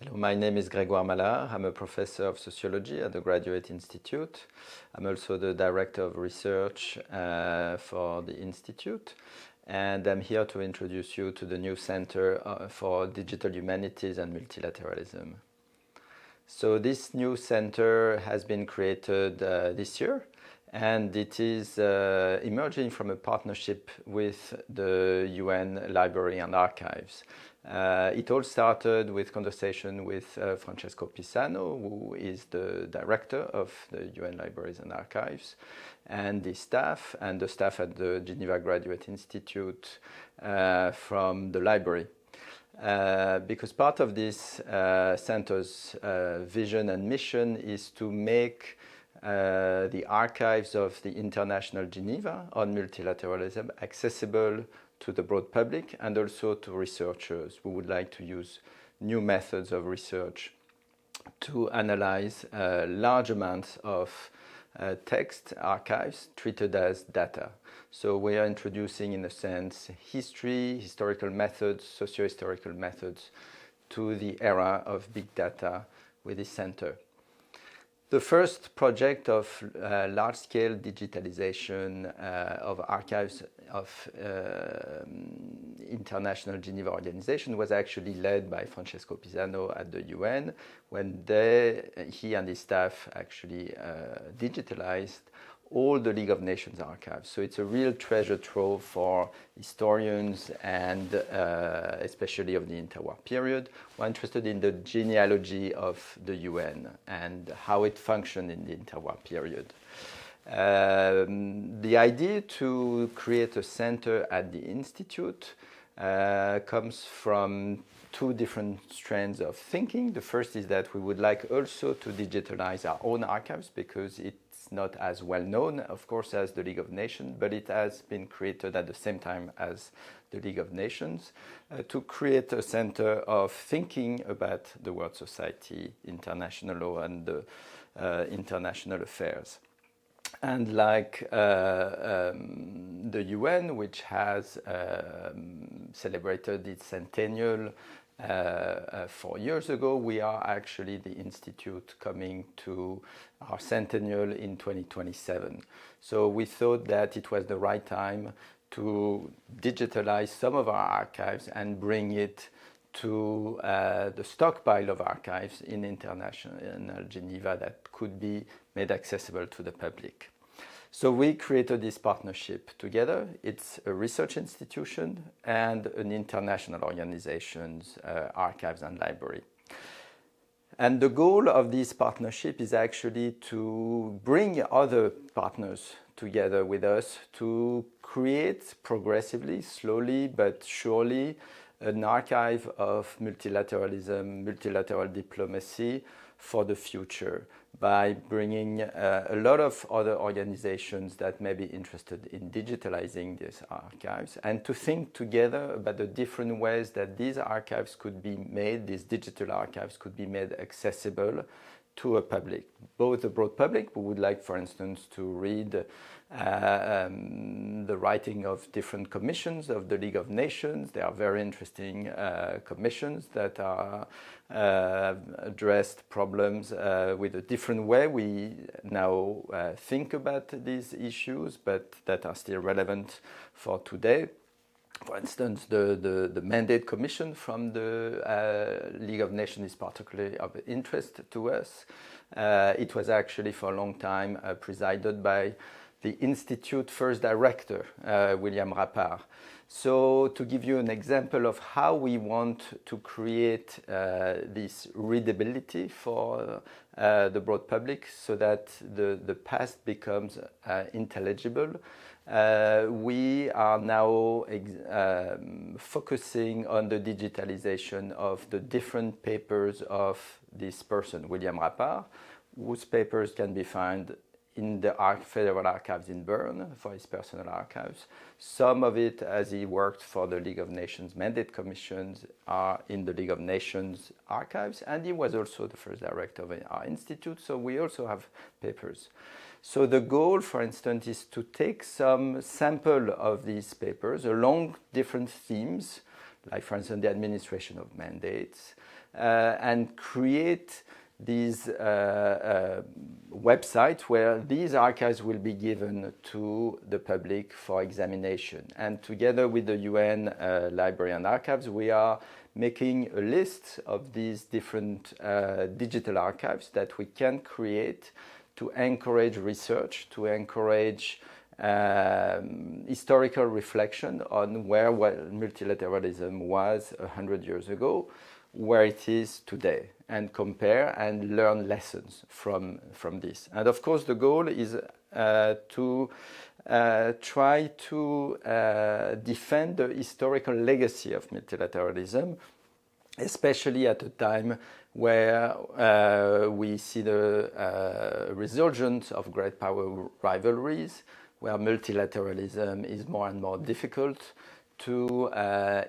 Hello, my name is Grégoire Mallard. I'm a professor of sociology at the Graduate Institute. I'm also the director of research for the institute. And I'm here to introduce you to the new Center for Digital Humanities and Multilateralism. So this new center has been created this year, and it is emerging from a partnership with the UN Library and Archives. It all started with conversation with Francesco Pisano, who is the director of the UN Libraries and Archives, and the staff at the Geneva Graduate Institute from the library. Because part of this center's vision and mission is to make the archives of the International Geneva on multilateralism accessible to the broad public and also to researchers who would like to use new methods of research to analyze large amounts of text archives treated as data. So we are introducing, in a sense, historical methods, socio-historical methods to the era of big data with this center. The first project of large-scale digitalization of archives of International Geneva Organization was actually led by Francesco Pisano at the UN, when he and his staff actually digitalized all the League of Nations archives. So it's a real treasure trove for historians and especially of the interwar period who are interested in the genealogy of the UN and how it functioned in the interwar period. The idea to create a center at the Institute comes from two different strands of thinking. The first is that we would like also to digitalize our own archives because it's not as well known, of course, as the League of Nations, but it has been created at the same time as the League of Nations to create a center of thinking about the world society, international law, and international affairs. And like the UN, which has celebrated its centennial 4 years ago, we are actually the Institute coming to our centennial in 2027. So we thought that it was the right time to digitalize some of our archives and bring it to the stockpile of archives in International Geneva that could be made accessible to the public. So we created this partnership together. It's a research institution and an international organization's archives and library. And the goal of this partnership is actually to bring other partners together with us to create progressively, slowly but surely, an archive of multilateralism, multilateral diplomacy for the future by bringing a lot of other organizations that may be interested in digitalizing these archives and to think together about the different ways that these archives could be made, these digital archives could be made accessible to a public, both the broad public who would like, for instance, to read the writing of different commissions of the League of Nations. They are very interesting commissions that are addressed problems with a different way. We now think about these issues, but that are still relevant for today. For instance, the mandate commission from the League of Nations is particularly of interest to us. It was actually for a long time presided by the Institute first director, William Rappard. So to give you an example of how we want to create this readability for the broad public so that the past becomes intelligible, we are now focusing on the digitalization of the different papers of this person, William Rappard, whose papers can be found in the Federal Archives in Bern for his personal archives. Some of it, as he worked for the League of Nations mandate commissions, are in the League of Nations archives, and he was also the first director of our institute, so we also have papers. So the goal, for instance, is to take some sample of these papers along different themes, like, for instance, the administration of mandates, and create these websites where these archives will be given to the public for examination. And together with the UN Library and Archives, we are making a list of these different digital archives that we can create to encourage research, to encourage historical reflection on where multilateralism was 100 years ago, where it is today, and compare and learn lessons from this. And of course, the goal is to try to defend the historical legacy of multilateralism, especially at a time where we see the resurgence of great power rivalries, where multilateralism is more and more difficult to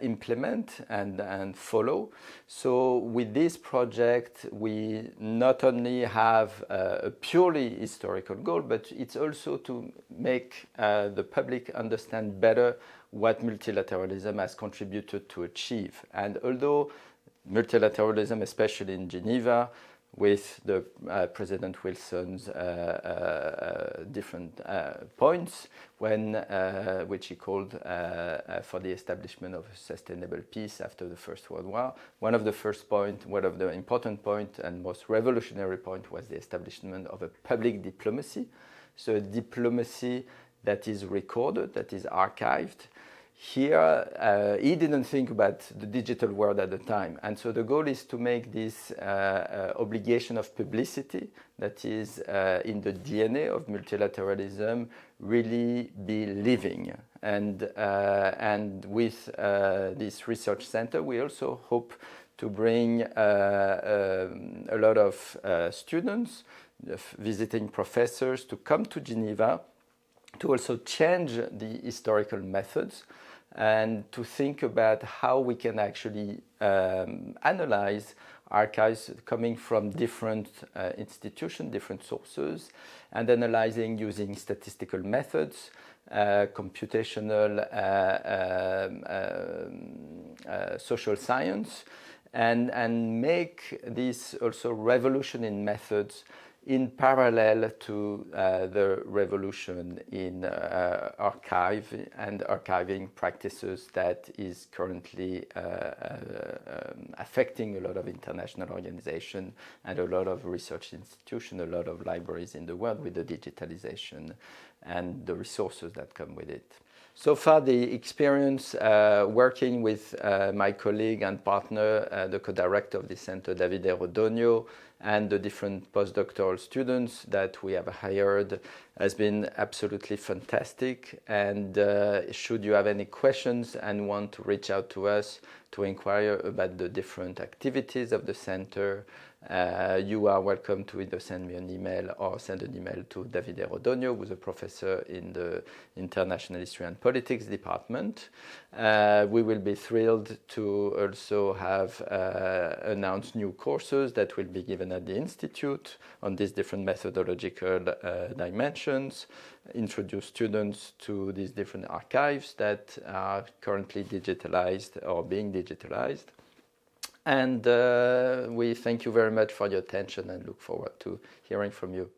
implement and follow. So with this project, we not only have a purely historical goal, but it's also to make the public understand better what multilateralism has contributed to achieve. And although multilateralism, especially in Geneva, with the President Wilson's different points, which he called for the establishment of a sustainable peace after the First World War. One of the important points and most revolutionary point was the establishment of a public diplomacy. So a diplomacy that is recorded, that is archived. Here, he didn't think about the digital world at the time. And so the goal is to make this obligation of publicity that is in the DNA of multilateralism really be living. And with this research center, we also hope to bring a lot of students, visiting professors, to come to Geneva to also change the historical methods and to think about how we can actually analyze archives coming from different institutions, different sources, and analyzing using statistical methods, computational social science, and make this also revolution in methods in parallel to the revolution in archiving practices that is currently affecting a lot of international organizations and a lot of research institutions, a lot of libraries in the world with the digitalization and the resources that come with it. So far, the experience working with my colleague and partner, the co-director of the center, Davide Rodogno, and the different postdoctoral students that we have hired has been absolutely fantastic. And should you have any questions and want to reach out to us to inquire about the different activities of the center, you are welcome to either send me an email or send an email to Davide Rodogno, who's a professor in the International History and Politics department. We will be thrilled to also have announced new courses that will be given at the Institute on these different methodological dimensions, introduce students to these different archives that are currently digitalized or being digitalized. And we thank you very much for your attention and look forward to hearing from you.